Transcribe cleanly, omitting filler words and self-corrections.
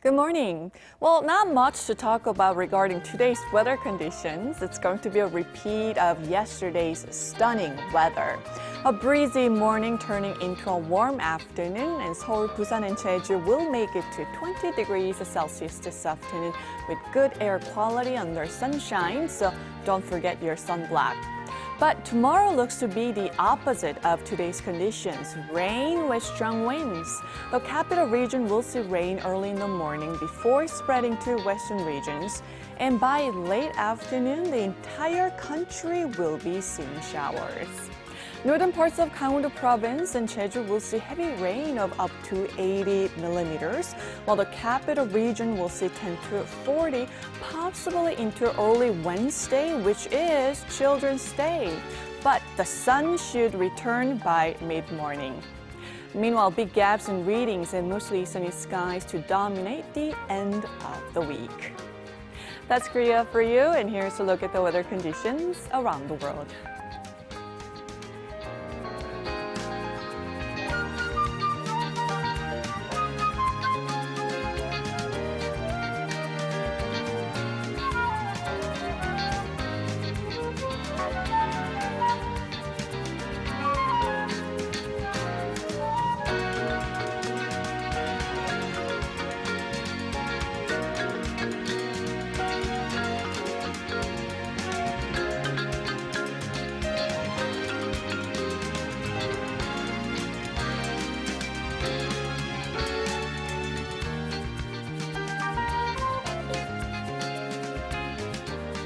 Good morning. Well, not much to talk about regarding today's weather conditions. It's going to be a repeat of yesterday's stunning weather. A breezy morning turning into a warm afternoon, and Seoul, Busan, and Jeju will make it to 20 degrees Celsius this afternoon with good air quality under sunshine, so don't forget your sunblock. But tomorrow looks to be the opposite of today's conditions, rain with strong winds. The capital region will see rain early in the morning before spreading to western regions. And by late afternoon, the entire country will be seeing showers. Northern parts of Gangwon-do province and Jeju will see heavy rain of up to 80 millimeters, while the capital region will see 10 to 40, possibly into early Wednesday, which is Children's Day. But the sun should return by mid-morning. Meanwhile, big gaps in readings and mostly sunny skies to dominate the end of the week. That's Korea for you, and here's a look at the weather conditions around the world.